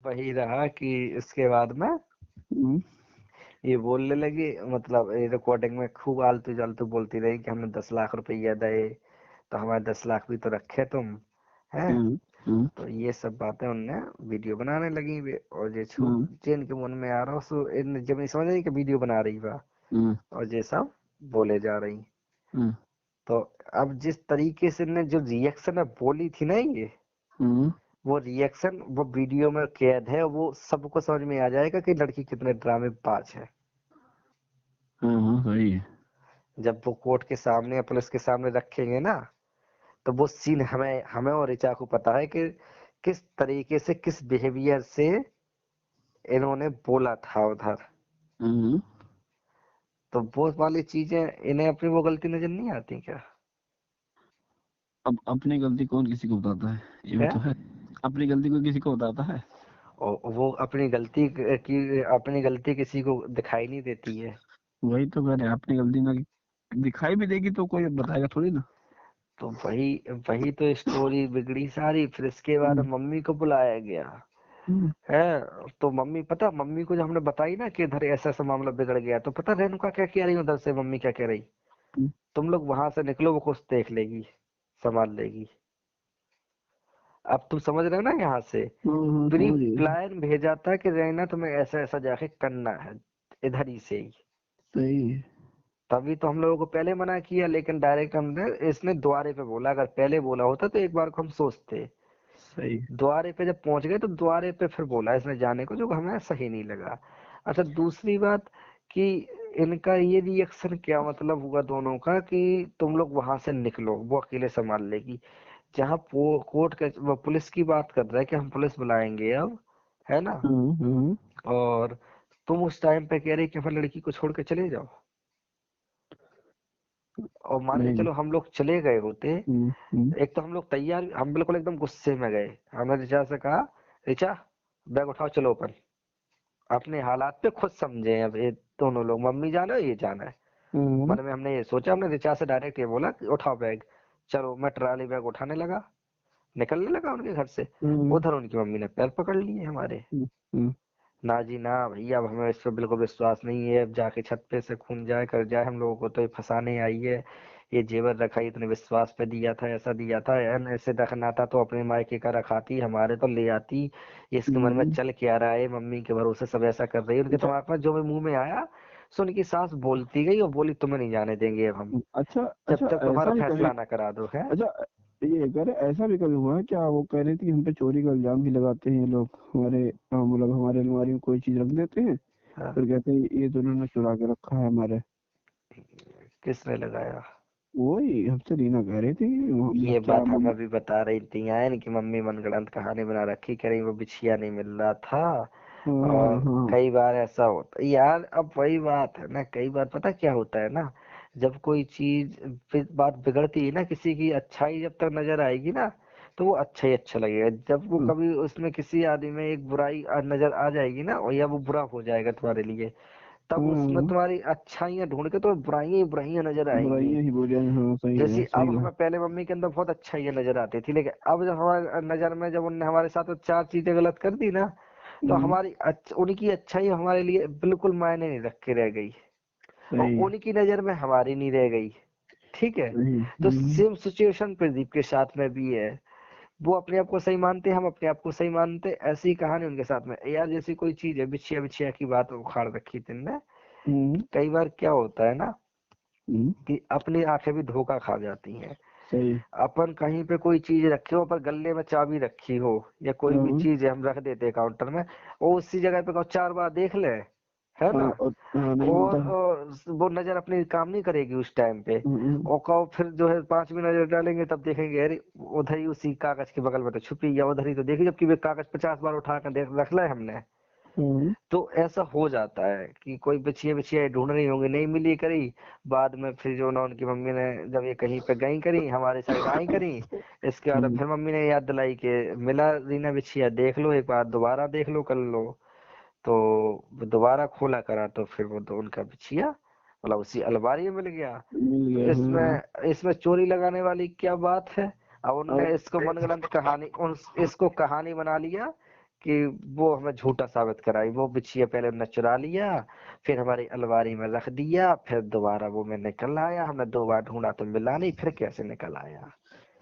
वही रहा कि इसके बाद में हम्म, ये बोलने लगी, मतलब ये रिकॉर्डिंग में खूब आलतू जालतू बोलती रही कि हमने 10 लाख रुपया दे, तो हमारे 10 लाख भी तो रखे तुम हैं। हम्म, हम्म, तो ये सब बातें उनने वीडियो बनाने लगी वे, और ये छू हम्म, जिनके मन में आ रहा सो इन जब नहीं समझ रही कि वीडियो बना रही बा, हम्म, और ये सब बोले जा रही। हम्म, तो अब जिस तरीके से ने जो रिएक्शन में बोली थी ना ये, हम्म, वो रिएक्शन वो वीडियो में कैद है, वो सबको समझ में आ जाएगा कि लड़की कितने ड्रामेबाज है। हाँ, सही है। जब वो कोर्ट के सामने या पुलिस के सामने रखेंगे ना, तो वो सीन हमें हमें और ऋचा को पता है कि किस तरीके से किस बिहेवियर से इन्होंने बोला था उधर। हम्म, तो वो वाली चीजें इन्हें अपनी वो गलती नजर नहीं आती क्या? अब अपनी गलती कौन किसी को बताता है, ये भी क्या? तो है। अपनी गलती कोई किसी को बताता है? और वो अपनी गलती किसी को दिखाई नहीं देती है। वही तो कह रहे हैं, अपनी गलती ना दिखाई भी देगी तो कोई बताएगा थोड़ी ना। तो वही वही तो स्टोरी बिगड़ी सारी। फिर इसके बाद हम्म, मम्मी को बुलाया गया हम्म, है। तो मम्मी को जब हमने बताई ना कि इधर ऐसा ऐसा मामला बिगड़ गया, तो पता रेणुका क्या कह रही, उधर से मम्मी क्या कह रही, हम्म, तुम लोग वहां से निकलो, वो कुछ देख लेगी, संभाल लेगी। अब तुम समझ रहे हो ना, यहाँ से हाँ, प्री समझ गए। प्लान भेजा था कि रहना तुम्हें ऐसा ऐसा जाके करना है, इधर ही से ही। सही है। तभी तो हम लोगों को पहले मना किया, लेकिन डायरेक्ट हमने इसने द्वारे पे बोला। अगर पहले बोला होता तो एक बार को हम सोचते। सही। द्वारे पे जब पहुंच गए तो द्वारे पे फिर बोला इसने जाने को, जो हमें सही नहीं लगा। अच्छा, दूसरी बात कि इनका ये रिएक्शन क्या मतलब हुआ दोनों का कि तुम लोग वहां से निकलो, वो अकेले संभाल लेगी। जहाँ कोर्ट का वो पुलिस की बात कर रहा है कि हम पुलिस बुलाएंगे अब, है ना। हम्म, हम्म, और तुम उस टाइम पे कह रही कि फिर लड़की को छोड़ के चले जाओ। और मान के नहीं। चलो हम लोग चले गए होते, हम्म, हम्म, एक तो हम लोग तैयार, हम बिल्कुल एकदम गुस्से में गए। हमने ऋचा से कहा, ऋचा बैग उठाओ चलो अपन, अपने हालात पे खुद समझे। अब ये दोनों लोग, मम्मी जाना है ये जाना है। हम्म, मन में हमने ये सोचा, हमने ऋचा से डायरेक्ट ये बोला कि उठाओ बैग। चलो, मैं ट्रॉली बैग उठाने लगा, निकलने लगा उनके घर से। हम्म, उधर उनकी मम्मी ने पैर पकड़ लिए हमारे। हम्म, हम्म, ना जी ना भैया, अब हमें इस पर बिल्कुल विश्वास नहीं है। अब जाके छत पे से खून जाए कर जाए, हम लोगों को तो ये फंसाने आई है। ये जेवर रखा, इतने विश्वास पे दिया था, ऐसा दिया था, एन ऐसे रखना था तो अपने मायके का रखाती, हमारे तो ले आती। ये इसके मन में हम्म। चल क्या रहा है, मम्मी के भरोसे सब ऐसा कर रही है। उनके अच्छा, दिमाग में जो भी मुंह में आया, सो उनकी सास बोलती गई और बोली तुम्हें नहीं जाने देंगे अब हम, अच्छा, जब अच्छा, तक तुम्हारा ऐसा भी कभी। फैसला ना करा दो है। अच्छा, ये कह रहे ऐसा भी कभी हुआ है क्या? वो कह रही थी हम पे चोरी का इल्जाम भी लगाते हैं ये लोग, हमारे मतलब हमारे अलमारी में कोई चीज रख देते हैं, हाँ, फिर कहते हैं ये तो उन्होंने चुरा के रखा है हमारे। किसने लगाया? वही हमसे रीना कह रही थी मतलब ये क्या बात हमें मम्मी। भी बता रही थी आयन की मम्मी मनगढ़ंत कहानी बना रखी, कह रही वो बिछिया नहीं मिल रहा था। हाँ, और हाँ, कई बार ऐसा होता यार, अब वही बात है ना, कई बार पता क्या होता है ना, जब कोई चीज बात बिगड़ती है ना, किसी की अच्छाई जब तक नजर आएगी ना, तो वो अच्छा ही अच्छा लगेगा। जब वो हाँ, कभी उसमें किसी आदमी में एक बुराई नजर आ जाएगी ना, और या वो बुरा हो जाएगा तुम्हारे लिए, तब उसमें हाँ, तुम्हारी अच्छाइयां ढूंढ के तो बुराइयां ही बुराइयां नजर आएंगी। बुराइयां ही बोलिया। हाँ, सही है, जैसे सही अब है। हमें पहले मम्मी के अंदर बहुत अच्छा ये नजर आती थी, लेकिन अब जब हमारे नजर में जब उनने हमारे साथ वो 4 चीजें गलत कर दी ना, तो हम्म, उनकी अच्छाई हमारे लिए बिल्कुल मायने नहीं रख के रह गई। और सही है, उनकी नजर में हमारी नहीं रह गई। ठीक है। सही। तो सेम सिचुएशन प्रदीप के साथ में भी है। वो अपने आप को सही मानते, हम अपने आप को सही मानते, ऐसी कहानी उनके साथ में यार। जैसी कोई चीज है, बिछिया बिछिया की बात उखाड़ रखी थी ने। हम्म, कई बार क्या होता है ना, हम्म, कि अपनी आंखें भी धोखा खा जाती हैं। सही। अपन कहीं पे कोई चीज रखे हो, पर गले में चाबी रखी हो, या कोई भी हाँ, चीज है हम रख देते हैं काउंटर में, और उसी जगह पे कहो 4 बार देख ले, है हाँ, ना। और हाँ, नहीं और मिलता है। वो नजर अपनी काम नहीं करेगी उस टाइम पे। हम्म, और कहो फिर जो है 5 मिनट नजर डालेंगे, तब देखेंगे अरे उधर ही उसी कागज के बगल में तो छुपी, या उधर ही तो देखी, जबकि वे कागज 50 बार उठा कर देख रख लिया हमने। हम्म, तो ऐसा हो जाता है कि कोई बिछिया बिछिया ढूंढ रही होंगी, नहीं मिली करी। बाद में फिर जो ना उनकी मम्मी ने जब ये कहीं पे गई करी, हमारे साइड आई करी, इसके बाद हम्म, फिर मम्मी ने याद दिलाई कि मिला रीना बिछिया, देख लो एक बार, दोबारा देख लो, कर लो। तो दोबारा खोला करा तो फिर वो तो उनका बिछिया मतलब उसी अलमारी में मिल गया। मिल तो गया। हाँ, इसमें चोरी लगाने वाली क्या बात है। अब और उनने इसको मनगढ़ंत कहानी इसको कहानी बना लिया कि वो हमें झूठा साबित कराई। वो बिछिया पहले उन्होंने चुरा लिया, फिर हमारी अलमारी में रख दिया, फिर दोबारा वो मैं निकल आया, हमने 2 बार ढूंढा तो मिला नहीं, फिर कैसे निकल आया।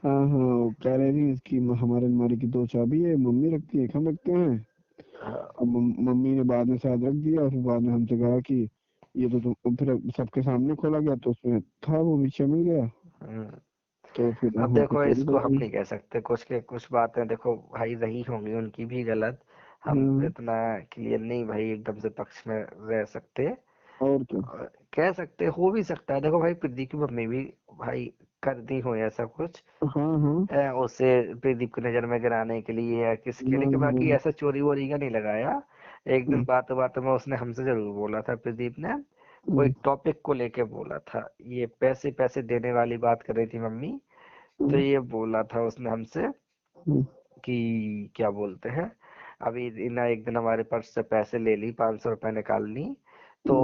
हाँ हाँ, वो कह रहे थे इसकी हमारे अलमारी की 2 चाबी है, मम्मी रखती है, एक हम रखते हैं। हाँ, अब मम्मी ने बाद में शायद रख दिया, और फिर बाद में हमसे कहा कि ये तो तुम, फिर सबके सामने खोला गया तो उसमें था, वो पीछे मिल गया, हम्म। तो फिर अब वहाँ पे देखो चोरी इसको कर हम दी। नहीं कह सकते, कुछ के कुछ बातें देखो भाई रही होंगी उनकी भी गलत, हम हाँ, इतना क्लियर नहीं भाई एकदम से पक्ष में रह सकते। और क्या। कह सकते हो भी सकता है, देखो भाई प्रदीप की मम्मी भी भाई कर दी हो ऐसा कुछ हाँ हाँ। उसे प्रदीप की नजर में गिराने के लिए या किसके, हाँ लेकिन बाकी हाँ। ऐसा चोरी वोरी का नहीं लगाया। एक दिन बातों बातों में उसने हमसे जरूर बोला था प्रदीप ने, वो हम्म, एक टॉपिक को लेके बोला था, ये पैसे पैसे देने वाली बात कर रही थी मम्मी, तो हम्म, ये बोला था उसने हमसे हम्म, कि क्या बोलते हैं, अभी इना एक दिन हमारे पर्स से पैसे ले ली, 500 रुपए निकाल ली, तो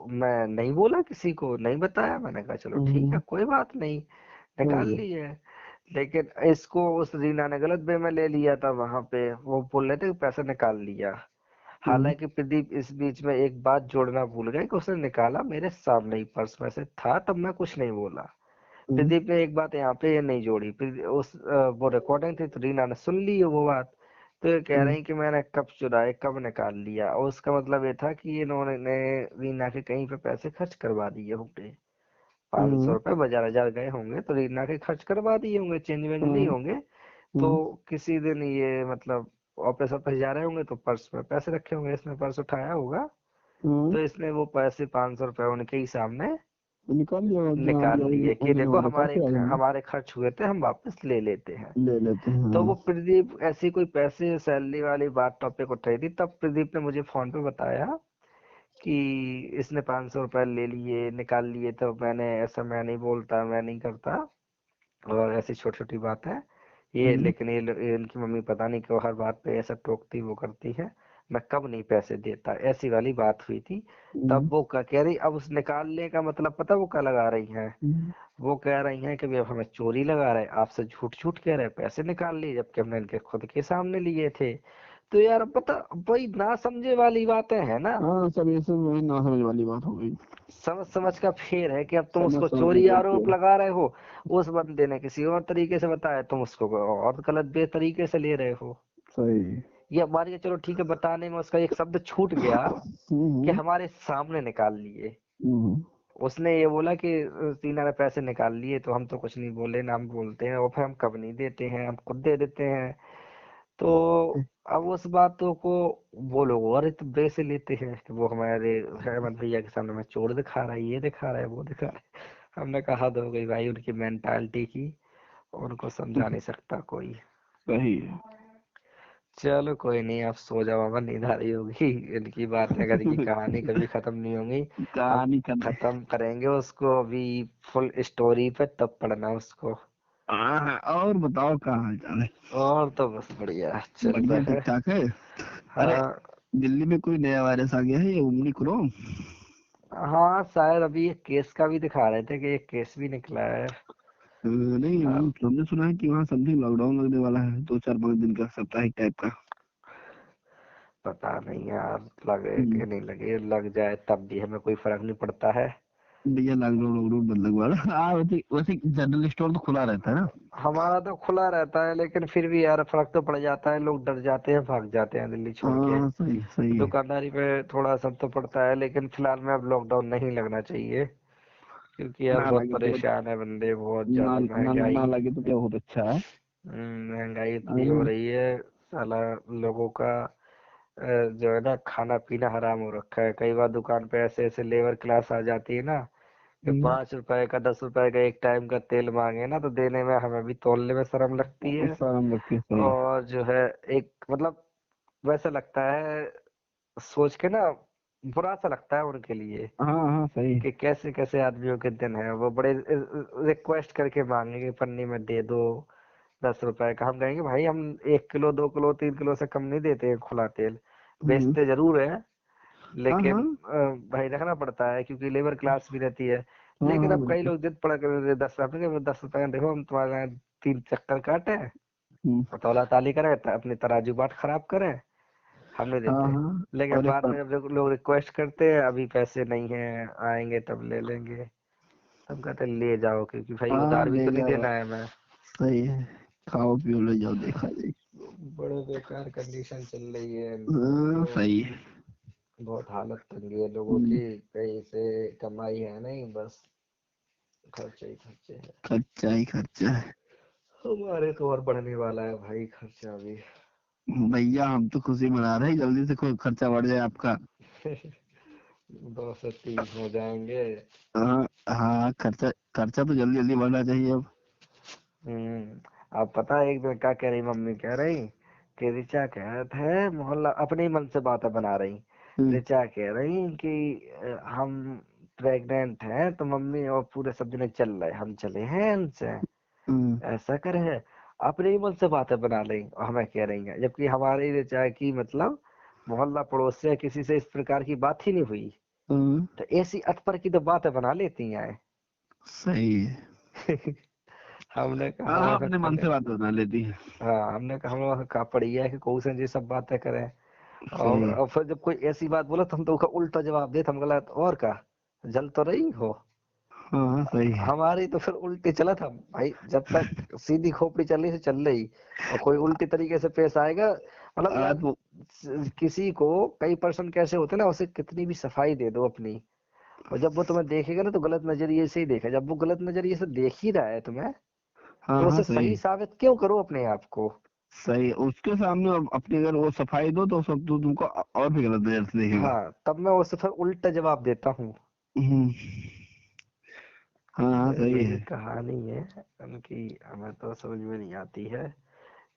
हम्म, मैं नहीं बोला किसी को, नहीं बताया, मैंने कहा चलो ठीक है हम्म, कोई बात नहीं, हो निकाल गया। ली है। लेकिन इसको उस रीना ने गलत वे में ले लिया था, वहां पे वो बोल रहे थे कि पैसा निकाल लिया। हम्म, हालांकि प्रदीप इस बीच में एक बात जोड़ना भूल गए कि उसने निकाला मेरे सामने ही, पर्स में से था, तब मैं कुछ नहीं बोला। हम्म, प्रदीप ने एक बात यहाँ पे ये नहीं जोड़ी, वो रिकॉर्डिंग थी तो रीना ने सुन ली है वो बात, तो ये कह हम्म, रही कि मैंने कब चुराए कब निकाल लिया, और उसका मतलब ये था कि इन्होंने रीना के कहीं पे पैसे खर्च करवा दिए होंगे, 500 रुपए बाजार बाजार गए होंगे तो रीना के खर्च करवा दिए होंगे, चेंज वेंज नहीं हम्म, होंगे। तो हम्म, किसी दिन ये मतलब ऑफिस ऑफिस जा रहे होंगे तो पर्स में पैसे रखे होंगे, इसने पर्स उठाया होगा, हम्म, तो इसने वो पैसे 500 रुपए उनके ही सामने निकाल लिया होगा कि हाँ निकाल भैया लिए कि उन्होंने देखो बोला हमारे काफी आ जाएंगे, हमारे खर्च हुए थे, हम वापस ले लेते हैं। ले लेते हैं, तो हाँ। वो प्रदीप ऐसी कोई पैसे सैलरी वाली बात टॉपिक उठाई थी, तब प्रदीप ने मुझे फोन पे बताया कि इसने 500 रुपए ले लिए निकाल लिए, तो मैंने ऐसा, मैं नहीं बोलता, मैं नहीं करता, और ऐसी छोटी छोटी बात है ये, हम्म, लेकिन ये इनकी मम्मी पता नहीं क्यों हर बात पे ऐसा टोकती वो करती है, मैं कब नहीं पैसे देता, ऐसी वाली बात हुई थी। तब हम्म, वो कह रही, अब उस निकालने का मतलब पता वो क्या लगा रही है, हम्म, वो कह रही हैं कि भाई अब हमें चोरी लगा रहे हैं, आपसे झूठ झूठ कह रहे हैं पैसे निकाल लिए, जबकि हमने इनके खुद के सामने लिए थे। तो यार पता, वही ना समझे वाली बातें हैं ना, हाँ, सब ये सब वही ना समझ वाली बात हो गई। समझ समझ का फेर है कि अब तुम समझ उसको समझ के चोरी करते आरोप हो। लगा रहे हो, उस बंदे ने किसी और तरीके से बताया, तुम उसको और गलत बे तरीके से ले रहे हो। सही। ये मान के चलो ठीक है, बताने में उसका एक शब्द छूट गया कि हम्म, हमारे सामने निकाल लिए, हम्म, उसने ये बोला कि टीना ने पैसे निकाल लिए तो हम तो कुछ नहीं बोले ना, हम बोलते हैं और फिर हम कब नहीं देते हैं, हम खुद दे देते हैं। तो अब उस बातों को वो लोग और इस वे से लेते हैं कि वो हमारे हेमंत भैया के सामने में चोर दिखा रहा है, ये दिखा रहा है, वो दिखा रहा है। हमने कहा हद हो गई भाई उनकी मेंटालिटी की, उनको समझा नहीं सकता कोई। सही है। चलो कोई नहीं, आप सो जाओ, अमन नींद आ रही होगी, इनकी बातें घर की कहानी कभी खत्म नहीं होंगी। हम कहानी कर दे। खत्म करेंगे उसको अभी फुल स्टोरी पे, तब पढ़ना उसको। हाँ, और बताओ क्या हाल चाल है। और तो बस बढ़िया चल बढ़िया, रहा ठीक है। ठाक है। अरे, हाँ दिल्ली में कोई नया वायरस आ गया है, ये उमनी क्रोम। हाँ, शायद अभी एक केस का भी दिखा रहे थे कि एक केस भी निकला है। नहीं, हाँ, हमने सुना है कि वहाँ समथिंग लॉकडाउन लगने वाला है, 2 4 5 दिन का, साप्ताहिक टाइप का। पता नहीं यार, लगे हम्म, कि नहीं लगे, लग जाए तब भी हमें कोई फर्क नहीं पड़ता है। भैया लॉकडाउन वॉकडाउन बंद लगवा रहा। हाँ, वैसे वैसे जनरल स्टोर तो खुला रहता है ना। हमारा तो खुला रहता है, लेकिन फिर भी यार फर्क तो पड़ जाता है, लोग डर जाते हैं, भाग जाते हैं दिल्ली छोड़ के। हाँ, सही सही है। दुकानदारी पे थोड़ा असर तो पड़ता है, लेकिन फिलहाल में अब लॉकडाउन नहीं लगना चाहिए, क्योंकि यार ना बहुत लगे तो परेशान है बंदे, बहुत ना ज्यादा ना महंगाई। लगे तो क्या, बहुत अच्छा है। महंगाई है इतनी हो ना। रही है, साला लोगों का जो है ना खाना पीना हराम हो रखा है, कई बार दुकान पे ऐसे ऐसे लेबर क्लास आ जाती है ना कि हम्म, 5 रुपए का 10 रुपए का एक टाइम का तेल मांगे ना, तो देने में हमें भी तोलने में शर्म लगती है। शर्म लगती है, सही। और जो है एक मतलब वैसा लगता है, सोच के ना बुरा सा लगता है उनके लिए हाँ हाँ, सही। कि कैसे कैसे आदमियों के दिन है, वो बड़े रिक्वेस्ट करके मांगेंगे पन्नी में दे दो 10 रुपए का, हम कहेंगे भाई हम 1 किलो 2 किलो 3 किलो से कम नहीं देते हैं खुला तेल, हम्म, बेचते जरूर है, हाँ लेकिन हाँ, भाई रखना पड़ता है क्योंकि लेबर क्लास भी रहती है। हाँ लेकिन हाँ, अब कई बिल्कुल। लोग जिद पड़ा कर 10 रुपए, 10 रुपए देखो हम तुम्हारे 3 चक्कर काटे, तौला ताली करें अपनी तराजू बाट खराब करें, हम नहीं हाँ देते। हाँ। लेकिन और एक बाद में जब लोग रिक्वेस्ट करते हैं अभी पैसे नहीं है आएंगे तब ले लेंगे, तब कहते ले जाओ क्योंकि भाई हाँ उधार भी ले तो नहीं जाओ, देना है मैं। सही है, खाओ पियो ले जाओ, देखा जाए। बड़े बेकार कंडीशन चल रही है, हाँ तो सही है। बहुत हालत तंगी है लोगों हम्म, की, कहीं से कमाई है नहीं, बस खर्चे ही खर्चे हैं। खर्चा ही खर्चा है। हमारे तो और बढ़ने वाला है भाई खर्चा भी। भैया हम तो खुशी मना रहे हैं, जल्दी से कोई खर्चा बढ़ जाए आपका। 2 से 3 हो जाएंगे। हाँ हाँ, खर्चा खर्चा तो जल्दी जल्दी बढ़ना चाहिए अब। अब पता है एक दिन क्या कह रही मम्मी, कह रही कि ऋचा कह रहे थे मोहल्ला अपने ही मन से बातें बना रही। हम्म ऋचा कह रही कि हम प्रेग्नेंट हैं तो मम्मी और पूरे सब जने चल रहे, हम चले हैं उनसे, हम्म ऐसा करे है। अपने ही मन से बातें बना रही और हमें कह रही हैं, जबकि हमारी ऋचा की मतलब मोहल्ला पड़ोस से किसी से इस प्रकार की बात ही नहीं हुई, हम्म, तो ऐसी अतपर की तो बातें बना लेती हैं। सही है। हमने हाँ कहा हाँ, फिर अपने मन से बात बना लेती है। हाँ हमने कहा हम लोग का पड़ी है कि कौन से जी सब बातें करें। सही है। और फिर जब कोई ऐसी बात बोला तो हम तो उसका उल्टा जवाब देते, हम गलत और का जल तो रही हो। हाँ हाँ, सही है। हमारी तो फिर उल्टी चला था भाई, जब तक सीधी खोपड़ी चल रही से चल रही, और कोई उल्टी तरीके से पेश आएगा, मतलब यार आज वो किसी को कई पर्सन कैसे होते हैं ना, उसे कितनी भी सफाई दे दो अपनी, और जब वो तुम्हें देखेगा ना तो गलत नजरिए से ही देखा, जब वो गलत नजरिए से देख ही रहा है तुम्हें, हाँ तो हाँ उसे सही सही है। साबित क्यों करो अपने आप को। सही है, उसके सामने अपनी अगर वो सफाई दो तो सब तो तुमको और भी गलत नजर से देखेगा। हाँ तब मैं उसे फिर उल्टा जवाब देता हूँ। हम्म, हाँ हाँ बस सही यही है। कहानी है उनकी, हमें तो समझ में नहीं आती है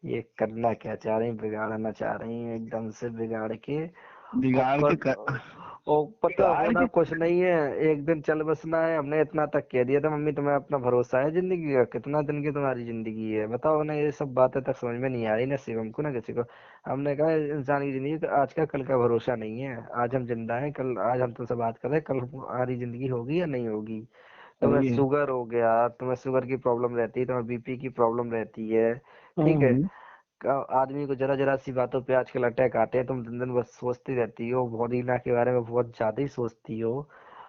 ये करना क्या चाह रही, बिगाड़ना चाह रही है एकदम से बिगाड़ के। बिगाड़ के ऊपर और पता बिगाड़ होना के कुछ नहीं है, एक दिन चल बसना है। हमने इतना तक कह दिया था मम्मी तुम्हें अपना भरोसा है जिंदगी का, कितना दिन की तुम्हारी जिंदगी है बताओ ना, ये सब बातें तक समझ में नहीं आ रही ना शिवम को ना किसी को। हमने कहा इंसान की जिंदगी का आज का कल का भरोसा नहीं है, आज हम जिंदा हैं, कल आज हम तुमसे बात कर रहे हैं, कल हमारी जिंदगी होगी या नहीं होगी। तुम्हें सही है। शुगर हो गया, तुम्हें शुगर की प्रॉब्लम रहती है, तुम्हें बीपी की प्रॉब्लम रहती है, ठीक है। हाँ आदमी को जरा जरा सी बातों पे आजकल अटैक आते हैं, तुम दिन दिन बस सोचती रहती हो, बहुत रीना के बारे में बहुत ज्यादा ही सोचती हो,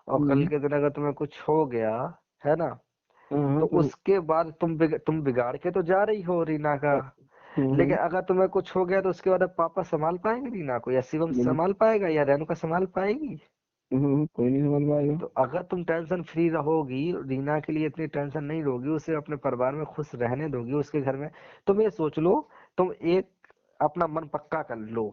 और कल हम्म, के दिन अगर तुम्हें कुछ हो गया है ना, हाँ तो तो उसके बाद तुम बिगाड़ के तो जा रही हो रीना का, लेकिन अगर तुम्हें कुछ हो गया तो उसके बाद अब पापा संभाल पाएंगे रीना को, या शिवम संभाल पाएगा, या रेणुका संभाल पाएगी। कोई नहीं समझ पाएगा। तो अगर तुम टेंशन फ्री रहोगी, रीना के लिए इतनी टेंशन नहीं लोगी, उसे अपने परिवार में खुश रहने दोगी उसके घर में, तुम ये सोच लो, तुम एक अपना मन पक्का कर लो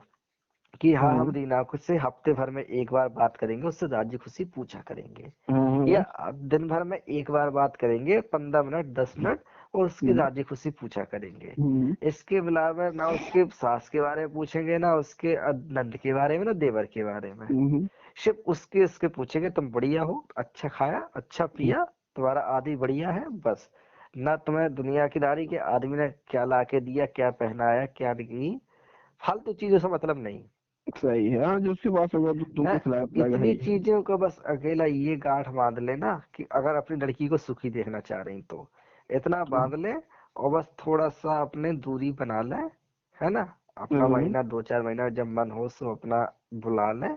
कि हाँ हम हाँ रीना को से हफ्ते भर में एक बार बात करेंगे, उससे राजी खुशी पूछा करेंगे, हाँ हाँ, या बस। दिन भर में एक बार बात करेंगे 15 मिनट 10 मिनट, और उसकी हम्म राजी खुशी पूछा करेंगे। हम्म इसके अलावा ना उसके सास के बारे में पूछेंगे, ना उसके नंद के बारे में, ना देवर के बारे में, हम्म सिर्फ उसके उसके पूछेंगे तुम बढ़िया हो, अच्छा खाया अच्छा हम्म, पिया, तुम्हारा आदि बढ़िया है बस। ना तुम्हें दुनियादारी के आदमी ने क्या ला के दिया, क्या पहनाया, क्या नहीं, फालतू चीजों से मतलब नहीं सही है। हाँ, जो उसके पास होगा तो है। तुमको खिलाया पिलाएगा, है इतनी ही है। चीजों को बस अकेला ये गांठ बांध लेना कि अगर अपनी लड़की को सुखी देखना चाह रही तो इतना बांध ले, और बस थोड़ा सा अपने दूरी बना ले, है ना। अपना हाँ महीना 2 4 महीना जब मन हो सो अपना बुला ले,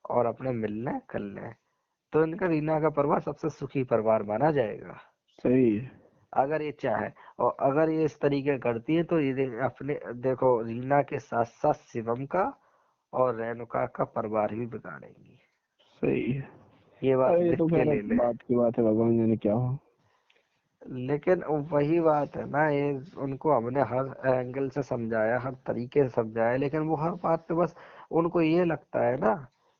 और अपने मिलने कर ले, तो इनका रीना का परिवार सबसे सुखी परिवार माना जाएगा, सही है। अगर ये चाहे। और अगर ये इस तरीके करती है तो ये अपने देखो रीना के साथ साथ शिवम का और रेणुका का परिवार भी बिगाड़ेंगी, सही है। ये बात अरे ये लिख तो के खैर ले ले। बात की बात है, भगवान जाने क्या हो। लेकिन वही बात है ना, ये उनको हमने हर एंगल से समझाया, हर तरीके से समझाया, लेकिन वो हर बात पे बस उनको ये लगता है ना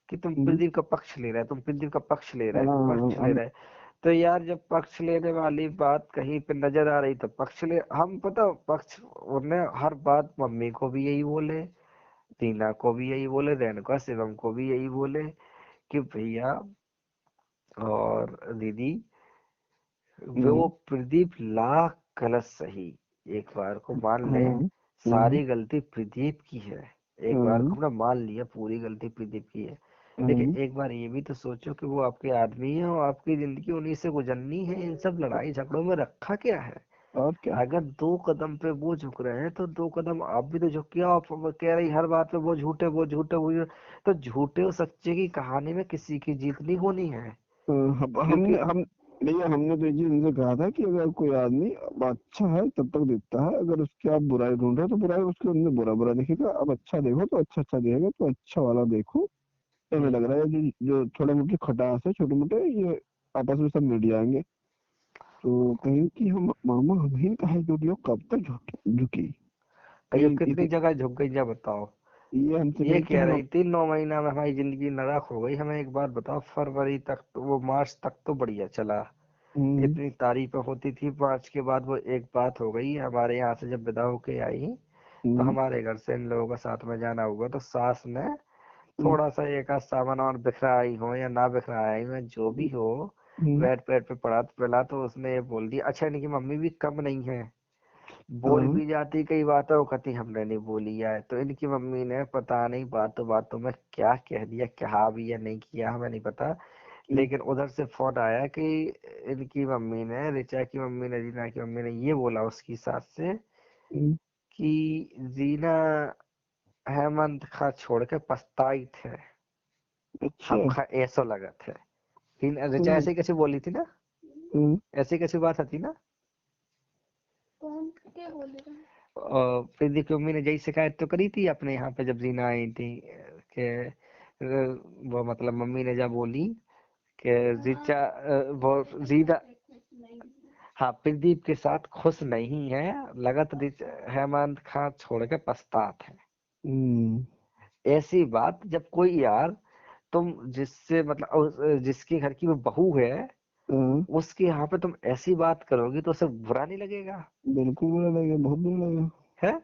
कि तुम हम्म, प्रदीप का पक्ष ले रहे, तुम प्रदीप का पक्ष ले हाँ रहे, पक्ष ले हम रहे। तो यार जब पक्ष लेने वाली बात कहीं पे नजर आ रही तो पक्ष ले, हम पता पक्ष उन्हें हर बात मम्मी को भी यही बोले, टीना को भी यही बोले, रेणुका शिवम को भी यही बोले कि भैया और दीदी, वो हम्म, प्रदीप लाख गलत सही, एक बार को मान ले हाँ हाँ सारी गलती प्रदीप की है, एक बार हाँ को हमने मान लिया पूरी गलती प्रदीप की है, हाँ, लेकिन एक बार ये भी तो सोचो कि वो आपके आदमी है और आपकी जिंदगी उन्हीं से गुजरनी है, इन सब लड़ाई झगड़ों में रखा क्या है। और क्या। अगर 2 कदम पे वो झुक रहे हैं तो 2 कदम आप भी तो झुक के आओ। आप वो कह रही हर बात पे वो झूठे वो झूठे वो तो झूठे और सच्चे की कहानी में किसी की जीत नहीं होनी है। क्योंकि हम नहीं, हमने तो ये चीज उनसे कहा था कि अगर कोई आदमी अब अच्छा है तब तक दिखता है, अगर उसकी आप बुराई ढूंढ रहे हो तो बुराई उसके अंदर बुरा बुरा दिखेगा, अब अच्छा देखो तो अच्छा अच्छा दिखेगा, तो अच्छा वाला देखो। तो हमें लग हम्म, रहा है जो जो थोड़े मोटे खटास है, छोटे मोटे, ये आपस में सब मिट जाएंगे। तो कहीं कि हम मामा हम ही कहे जो कब तक झुकी। कहियो कहीं कितनी जगह झुक गई जा बताओ। ये हमसे ये कहे कि कह हम रही थी 9 महीना में हमारी जिंदगी नरक हो गई। हमें एक बात बताओ, फरवरी तक तो वो मार्च तक तो बढ़िया चला, हम्म, इतनी तारीफें होती थी। मार्च के बाद वो एक बात हो गई, हमारे यहाँ से जब विदा होके आई तो हम्म, हमारे घर से इन लोगों का साथ में जाना हुआ तो सास ने हम्म, थोड़ा सा एक आध सामान और बिखरा आई हो या ना बिखरा आई हो, जो भी हो, हम्म, बेड पे पड़ा पड़ा तो उसने ये बोल दिया, अच्छा इनकी मम्मी भी कम नहीं है, बोल हाँ, भी जाती कई बातें वो कहती हमने नहीं बोली है। तो इनकी मम्मी ने पता नहीं बातों बातों में क्या कह दिया, कहा भी या नहीं किया हमें नहीं पता। हम्म, लेकिन उधर से फोन आया कि इनकी मम्मी ने, रिचा की मम्मी ने, रीना की मम्मी ने ये बोला उसकी सास से हम्म, कि रीना हेमंत खा छोड़ के पछताई थे, अच्छा, हमका ऐसा लगा थे। रिचा हम्म, ऐसे कैसे बोली थी ना, हम्म, ऐसी कैसी बात थी ना। और प्रदीप की मम्मी ने यही शिकायत तो करी थी अपने यहाँ पे जब रीना आई थी कि वो मतलब मम्मी ने जब बोली कि रीचा वो रीना, हाँ प्रदीप के साथ खुश नहीं है, लगत हेमंत खां छोड़ के पछतात है। हम्म, ऐसी बात जब कोई यार, तुम जिससे मतलब जिसके घर की वो बहू है हाँ, उसके यहाँ पे तुम ऐसी बात करोगी तो उसे बुरा नहीं लगेगा? बिल्कुल बुरा लगेगा, बहुत बुरा लगेगा, है।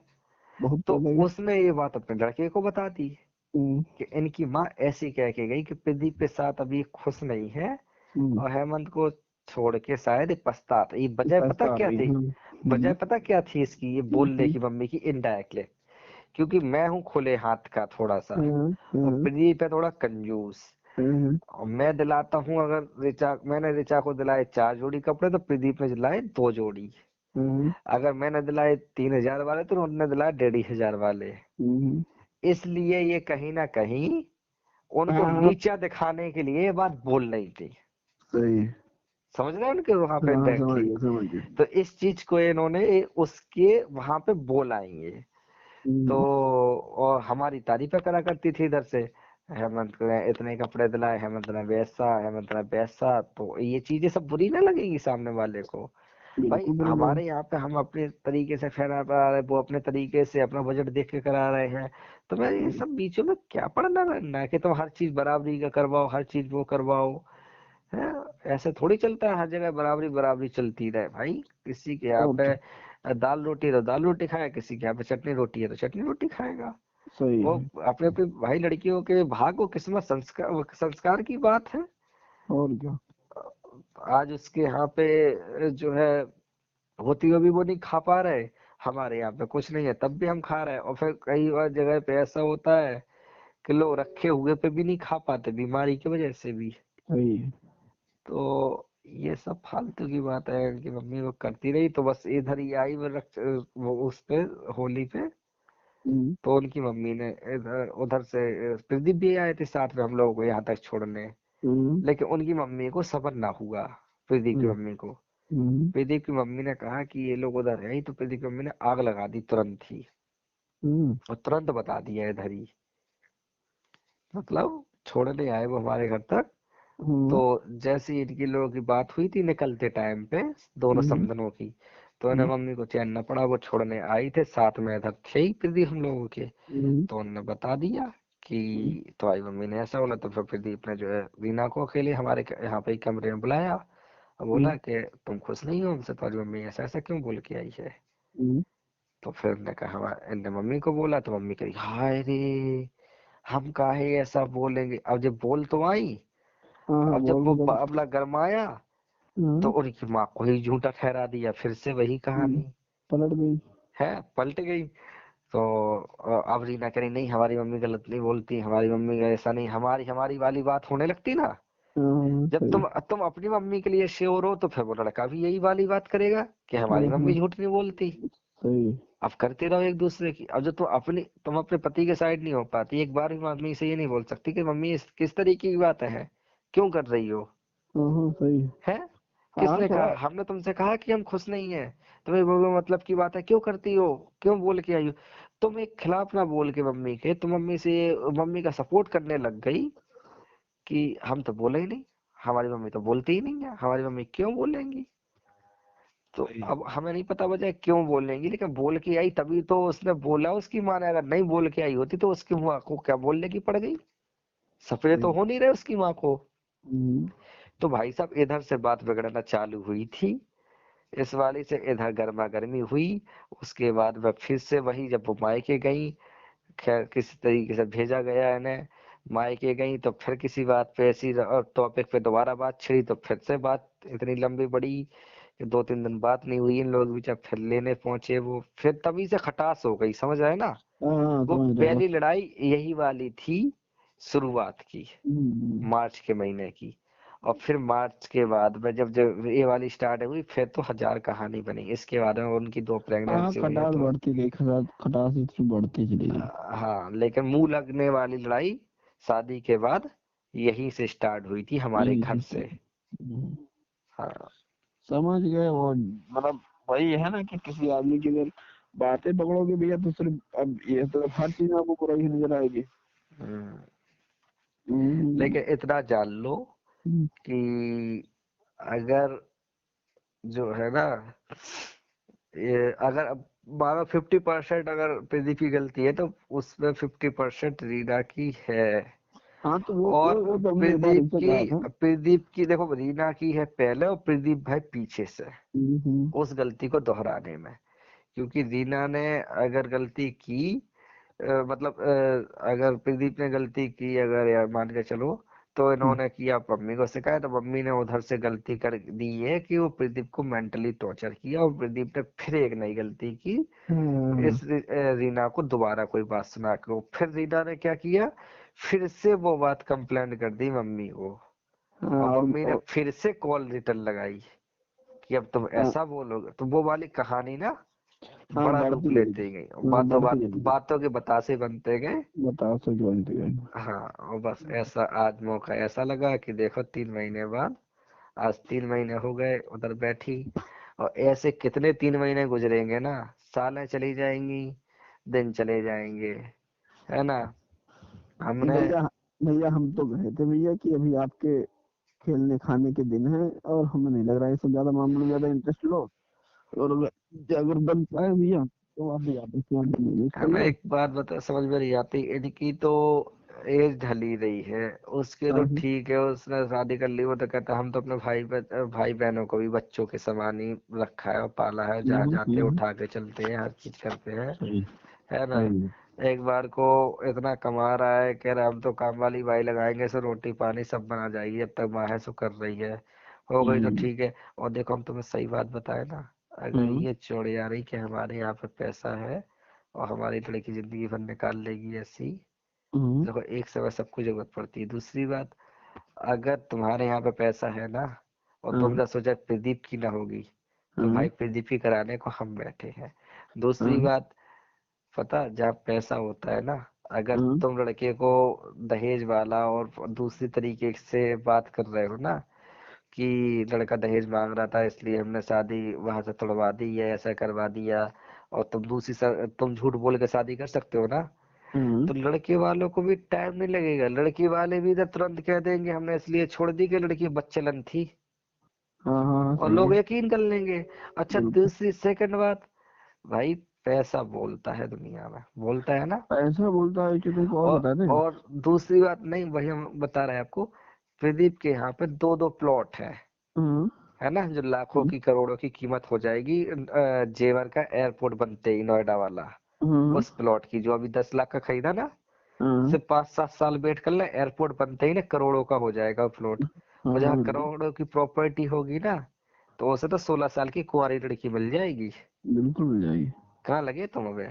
बहुत तो बुरा लगेगा। उसने ये बात अपने लड़के को बता दी हम्म, कि इनकी माँ ऐसी कह के गई कि प्रदीप के साथ अभी खुश नहीं है हम्म, और हेमंत को छोड़ के शायद पछतात है। ये वजह पता पछता क्या रही, थी? हाँ, वजह हम्म, पता क्या थी इसकी, ये बोलने हम्म, की मम्मी की इनडायरेक्टली, क्योंकि मैं हूँ खुले हाथ का थोड़ा सा हाँ, और हाँ, प्रदीप है थोड़ा कंजूस। हाँ, और मैं दिलाता हूँ, अगर मैंने रिचा को दिलाए 4 जोड़ी कपड़े तो प्रदीप ने दिलाए 2 जोड़ी। हाँ, अगर मैंने दिलाए 3,000 वाले तो उन्होंने दिलाए 1,500 वाले। हम्म, इसलिए ये कहीं ना कहीं उनको हाँ, नीचा दिखाने के लिए ये बात बोल रही थी। सही है। समझ रहे हैं उनके वहां पे हाँ हाँ, समझ डायरेक्टली। गया समझ गया। तो इस चीज को इन्होंने उसके वहां पे बोलाएंगे तो। हम्म, और हमारी तारीफें करा करती थी इधर से, हेमंत ने इतने कपड़े दिलाए, हेमंत ने वैसा, हेमंत ने वैसा, तो ये चीजें सब बुरी ना लगेगी सामने वाले को? भाई बिल्कुल बुरा लगेगा। हमारे यहाँ पे हम अपने तरीके से फैला करा रहे हैं, वो अपने तरीके से अपना बजट देख के करा रहे हैं। तो मैं ये हम्म, सब बीचों में क्या पढ़ना रहना है कि तुम हर चीज बराबरी का करवाओ, हर चीज वो करवाओ। है, ऐसे थोड़ी चलता है, हर जगह बराबरी बराबरी चलती रहे भाई। किसी के यहाँ और पे क्या, दाल रोटी है तो दाल रोटी खाएगा, किसी के यहाँ पे चटनी रोटी है तो चटनी रोटी खाएगा। सही वो है। अपने अपने भाई लड़कियों के भाग्य किस्मत संस्कार संस्कार की बात है। और क्या। आज उसके यहाँ पे जो है होती हुई भी वो नहीं खा पा रहे, हमारे यहाँ पे कुछ नहीं है तब भी हम खा रहे हैं। और फिर कई बार जगह पे ऐसा होता है कि लोग रखे हुए पे भी नहीं खा पाते बीमारी की वजह से भी। सही है। तो ये सब फालतू की बात है कि मम्मी वो करती रही तो बस इधर ही आई वो वो उस पे होली पे। हम्म, तो उनकी मम्मी ने इधर उधर से प्रदीप भी आए थे साथ में हम लोगों को यहाँ तक छोड़ने। हम्म, लेकिन उनकी मम्मी को सब्र ना हुआ, प्रदीप की हम्म, मम्मी को। हम्म, प्रदीप की मम्मी ने कहा कि ये लोग उधर है ही, तो प्रदीप की मम्मी ने आग लगा दी तुरंत ही हम्म, और तुरंत बता दिया इधर ही। मतलब छोड़ने आए वो हमारे घर तक। तो हम्म, जैसे ही इनकी लोगों की बात हुई थी निकलते टाइम पे दोनों हम्म, समधनों की, तो इन्हें मम्मी को चैन न पड़ा, वो छोड़ने आई थे साथ में इधर थे ही प्रदीप हम लोगों के। हम्म, तो उन्होंने बता दिया कि तुम्हारी मम्मी ने ऐसा बोला। तो फिर प्रदीप ने जो है रीना को अकेले हमारे यहाँ पे ही कमरे में बुलाया और बोला कि तुम खुश नहीं हो हमसे, तुम्हारी मम्मी ऐसा ऐसा क्यों बोल के आई है? हम्म, तो फिर उन्होंने कहा, इनने मम्मी को बोला तो मम्मी कही हाय रे, हम काहे ऐसा बोलेंगे। अब जब बोल तो आई, हाँ हाँ, अब जब बोल वो के तो, बाबला गरमाया तो हाँ, उनकी माँ को ही झूठा ठहरा दिया, फिर से वही कहानी पलट गई। है, पलट गई। तो अब रीना कह रही नहीं हमारी मम्मी गलत नहीं बोलती, हमारी मम्मी का ऐसा नहीं, हमारी हमारी वाली बात होने लगती ना, जब सही। तुम अपनी मम्मी के लिए श्योर हो तो फिर वो लड़का भी यही वाली बात करेगा कि हमारी मम्मी हाँ झूठ नहीं बोलती। सही। अब करते रहो एक दूसरे की। अब जो तुम अपने पति के साइड नहीं हो पाती, एक बार भी मम्मी से ये नहीं बोल सकती कि मम्मी किस तरीके की बात है, क्यों कर रही हो, हाँ सही। है? हाँ किसने कहा? थोड़ा। हमने तुमसे कहा कि हम खुश नहीं है? तुम्हें वो मतलब की बात है, क्यों करती हो, क्यों बोल के आई हो? तुम एक खिलाफ ना बोल के मम्मी के, तुम मम्मी से मम्मी का सपोर्ट करने लग गई कि हम तो बोले ही नहीं, हमारी मम्मी तो बोलती ही नहीं है, हमारी मम्मी क्यों बोलेंगी। तो सही। अब हमें नहीं पता वजह क्यों बोलेंगी, लेकिन बोल के आई तभी तो उसने बोला, उसकी माँ ने। अगर नहीं बोल के आई होती तो उसकी माँ को क्या बोलने की पड़ गई? सपने तो सही। हो नहीं रहे उसकी माँ को। हम्म। तो भाई साहब इधर से बात बिगड़ना चालू हुई थी, इस वाली से इधर गर्मा गर्मी हुई। उसके बाद वह फिर से वही, जब वो मायके गई, खैर किसी तरीके से भेजा गया इन्हें, मायके गई तो फिर किसी बात पे ऐसी टॉपिक पे दोबारा बात छिड़ी, तो फिर से बात इतनी लंबी बड़ी कि 2-3 दिन बात नहीं हुई इन लोग भी। जब फिर लेने पहुंचे वो, फिर तभी से खटास हो गई, समझ रहे ना? हाँ वो समझ रहे बस। पहली लड़ाई यही वाली थी, शुरुआत की, हम्म। मार्च के महीने की। और फिर मार्च के बाद में जब जब ये वाली स्टार्ट हुई, फिर तो हजार कहानी बनी। इसके बाद में उनकी 2 हाँ प्रेगनेंसी हुई है खटास तो बढ़ती गई, खटास खटास इसमें बढ़ती चली गई। हाँ, लेकिन मुंह लगने वाली लड़ाई शादी के बाद यहीं से स्टार्ट हुई थी, हमारे यही घर से। सिस्टम। हाँ। समझ गए वो, मतलब वही है ना कि किसी आदमी की अगर बातें पकड़ोगे भैया तो सिर्फ अब ये तो हर चीज में आपको बुराई ही नजर आएगी। हम्म, हम्म। लेकिन इतना जान लो हम्म। कि अगर जो है ना, ये अगर अब मानो 50% अगर प्रदीप की गलती है तो उसमें 50% रीना की है। हाँ तो और वो तो हमने एक बार इनसे कहा था। प्रदीप की देखो, रीना की है पहले और प्रदीप भाई पीछे से, हम्म। उस गलती को दोहराने में। क्योंकि रीना ने अगर गलती की, मतलब अगर प्रदीप ने गलती की, अगर यार मान के चलो, तो हम्म। इन्होंने किया मम्मी को शिकायत, तो मम्मी ने उधर से गलती कर दी है कि वो प्रदीप को मेंटली टॉर्चर किया, और प्रदीप ने फिर एक नई गलती की, हाँ। रीना को दोबारा कोई बात सुना के। फिर रीना ने क्या किया, फिर से वो बात कंप्लेंट कर दी मम्मी को, हाँ, और मम्मी ने और फिर से कॉल रिटर्न लगाई कि अब तुम हाँ, ऐसा बोलोगे। तो वो वाली कहानी ना हाँ बड़ा रूप बढ़ती गई। लेते गई, हाँ बढ़ती गई। बातों के बतासे बनते गए। बताओ सच बनती गई। हाँ, और बस ऐसा आज मौका ऐसा लगा कि देखो 3 महीने बाद, आज 3 महीने हो गए उधर बैठी। और ऐसे कितने 3 महीने गुजरेंगे ना, सालें चली जाएंगी, दिन चले जाएंगे, है ना? हमने भैया भैया हम तो गए थे भैया कि अभी आपके खेलने खाने के दिन है, और हमें नहीं लग रहा है इससे ज्यादा मामलों में ज्यादा इंटरेस्ट लो, और अगर बन पाए भैया तो आप भी आप इसमें मैनेज कर हमें लो। एक बात बता, समझ में नहीं आती, इनकी तो एज ढली रही है, उसके तो हाँ। ठीक है, उसने शादी कर ली, वो तो कहता हम तो अपने भाई बहनों को भी बच्चों के समान ही रखा है और पाला है, जहाँ जाते हैं हम्म। उठा के चलते हैं, हर चीज करते हैं, सही। है ना? सही। एक बार को इतना कमा रहा है, कह रहा हम तो काम वाली बाई लगाएंगे, सो रोटी पानी सब बना जाएगी, अब तक माँ है सो कर रही है, हो गई तो हम्म। ठीक है। और देखो हम तुम्हें सही बात बताए ना, अगर हम्म। ये चौड़े आ रही कि हमारे यहाँ पे पैसा है और हमारी लड़की जिंदगी भर निकाल लेगी ऐसी, हम्म। देखो एक समय सबको जरूरत पड़ती है। दूसरी बात, अगर तुम्हारे यहाँ पे पैसा है ना, और हाँ। तुमने सोचा प्रदीप की ना होगी, तो हाँ। भाई प्रदीप की कराने को हम बैठे हैं। दूसरी हाँ। बात, पता जहाँ पैसा होता है ना, अगर हाँ। तुम लड़के को दहेज वाला और दूसरी तरीके से बात कर रहे हो ना, कि लड़का दहेज मांग रहा था इसलिए हमने शादी वहां से तुड़वा दी या ऐसा करवा दिया, और तुम झूठ बोल के शादी कर सकते हो ना, हाँ। तो लड़के वालों को भी टाइम नहीं लगेगा, लड़की वाले भी इधर तुरंत कह देंगे हमने इसलिए छोड़ दी कि लड़की बच्चलन थी, हाँ। हाँ और सही लोग है। यकीन कर लेंगे। अच्छा, बिल्कुल। दूसरी सेकंड बात, भाई पैसा बोलता है दुनिया में, बोलता है ना? ऐसा बोलता है कि तुमको और बता दें। और दूसरी बात, नहीं वही हम बता रहे हैं आपको, प्रदीप के यहाँ पे 2-2 प्लॉट हाँ। है ना, जो लाखों हाँ। की करोड़ों की कीमत हो जाएगी, जेवर का एयरपोर्ट बनते ही, नोएडा वाला, हाँ। उस प्लॉट की जो अभी 10 लाख का खरीदा ना, हाँ। सिर्फ 5-7 साल वेट कर ले, एयरपोर्ट बनते ही ना करोड़ों का हो जाएगा वो प्लॉट। हाँ। और जहाँ हाँ, बिल्कुल। करोड़ों की प्रॉपर्टी होगी ना, तो उसे तो 16 साल की कुंवारी लड़की मिल जाएगी। बिल्कुल मिल जाएगी। कहाँ लगे तुम अबे?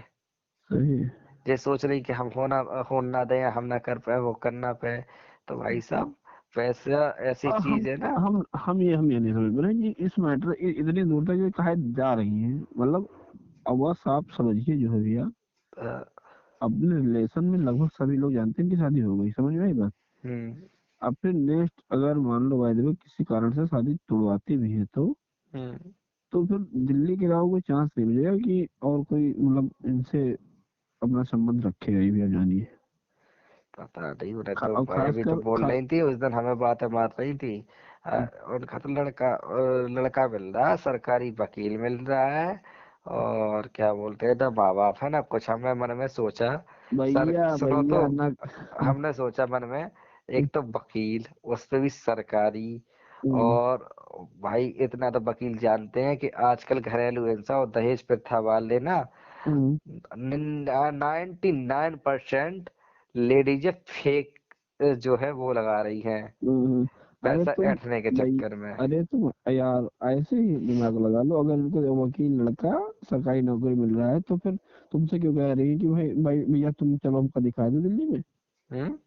सही है। ये सोच रही कि हम होना होना दें, हम ना कर पाए, वो करना पाए। तो भाई साहब पैसा ऐसी चीज है ना। हम ये नहीं समझ रहे कि इस मैटर इतनी दूर तक ये कहे जा रही है, मतलब अब बस आप समझिए जो है भैया, अ, अपने रिलेशन में लगभग सभी लोग जानते हैं कि शादी हो गई, समझ में आई बात। हम्म अब फिर नेक्स्ट अगर मान लो बाय द वे किसी कारण से शादी तुड़वाती भी है हम्म तो फिर दिल्ली के अलावा कोई चांस नहीं मिलेगा कि और कोई मतलब इनसे अपना संबंध रखेगा, ये भी आप जानिए। पता नहीं, उन्हें तो और भाई अभी तो खासकर बोल रही थी उस दिन, हमें बातें मार रही थी। उनका तो लड़का मिल रहा है, सरकारी वकील मिल रहा है, और क्या बोलते हैं ना, माँ बाप है ना कुछ। हमने मन में सोचा, सर भैया सुनो तो, भैया ना। हमने सोचा मन में, एक तो वकील, उस पे भी सरकारी, हम्म, और भाई इतना तो वकील जानते हैं कि आजकल घरेलू हिंसा और दहेज प्रथा वाले ना हम्म, 99% लेडीज फेक जो है वो लगा रही हैं, हम्म। अरे पैसा तुम ऐंठने के भाई, चक्कर में। अरे तुम यार ऐसे ही दिमाग लगा लो, अगर इनको वकील लड़का सरकारी नौकरी मिल रहा है तो फिर तुमसे क्यों कह रही है कि भाई भाई भैया तुम चलो हमको दिखा दो दिल्ली में। हम्म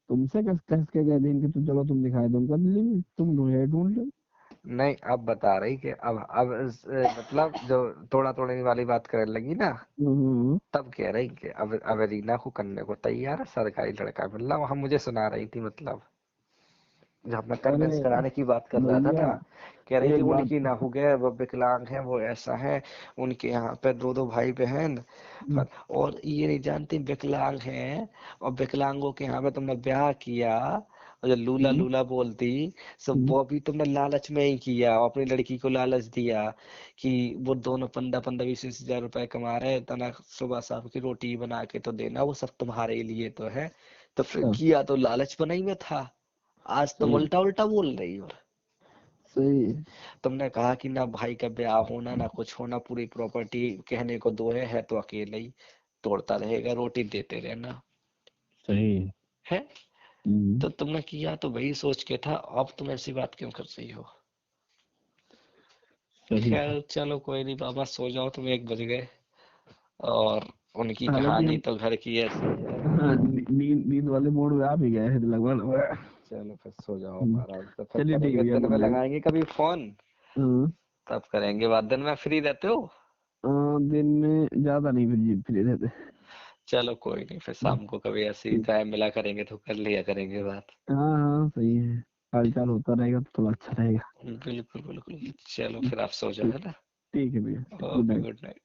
तुमसे कस कस के कह देंगे कि तुम चलो तुम दिखाई दो हमको दिल्ली में, तुम ढूंढ लो। नहीं, अब बता रही कि अब मतलब जो तोड़ा तोड़ने वाली बात करने लगी ना, हम्म, तब कह रही कि अब रीना को करने को तैयार है, सरकारी लड़का मिल रहा, हम मुझे सुना रही थी मतलब, जब मैं अरे कन्विंस कराने की बात कर रहा था भैया ना, कह रही थी एक बात। उनकी ना हो गया, वो विकलांग है, वो ऐसा है, उनके यहाँ पे दो दो भाई बहन, हम्म, और ये नहीं जानती विकलांग हैं, और विकलांगों के यहाँ पे तुमने ब्याह किया, और जो लूला हम्म, लूला बोलती, सब हम्म, वो भी तुमने लालच में ही किया, और अपनी लड़की को लालच दिया कि वो दोनों 15-15 20 हजार रुपए कमा रहे हैं, तना सुबह शाम की रोटी बना के तो देना, वो सब तुम्हारे लिए तो है। तो फिर अच्छा, किया तो लालच बनाई में था, आज तुम सही उल्टा उल्टा बोल रही हो। सही है, तुमने कहा कि ना भाई का ब्याह होना ना कुछ होना, पूरी प्रॉपर्टी कहने को दो है तो अकेले ही तोड़ता रहेगा, रोटी देते रहना सही है। है। हम्म, तो तुमने किया तो वही सोच के था, अब तुम ऐसी बात क्यों कर रही हो। सही है। खैर चलो कोई नहीं बाबा, सो जाओ, तुम 1 बज गए, और उनकी हालांकि कहानी हम तो घर की ऐसी है। हाँ, नींद नींद वाले मोड में आ भी गए हैं लगभग लगभग। चलो फिर सो जाओ हम्म, आराम से, फिर चलिए ठीक है करेंगे भैया, दिन गुड में, नाइट। लगाएंगे कभी फोन, हाँ, तब करेंगे बात। दिन में फ्री रहते हो। दिन में ज्यादा नहीं फिर फ्री रहते। चलो कोई नहीं, फिर शाम को कभी ऐसे ही ठीक। टाइम मिला करेंगे तो कर लिया करेंगे बात। हाँ हाँ सही है, हाल चाल होता रहेगा तो थोड़ा अच्छा रहेगा। बिल्कुल बिल्कुल, चलो फिर आप सो जाओ, ठीक। है ना। ठीक है भैया, good okay, night. Good night.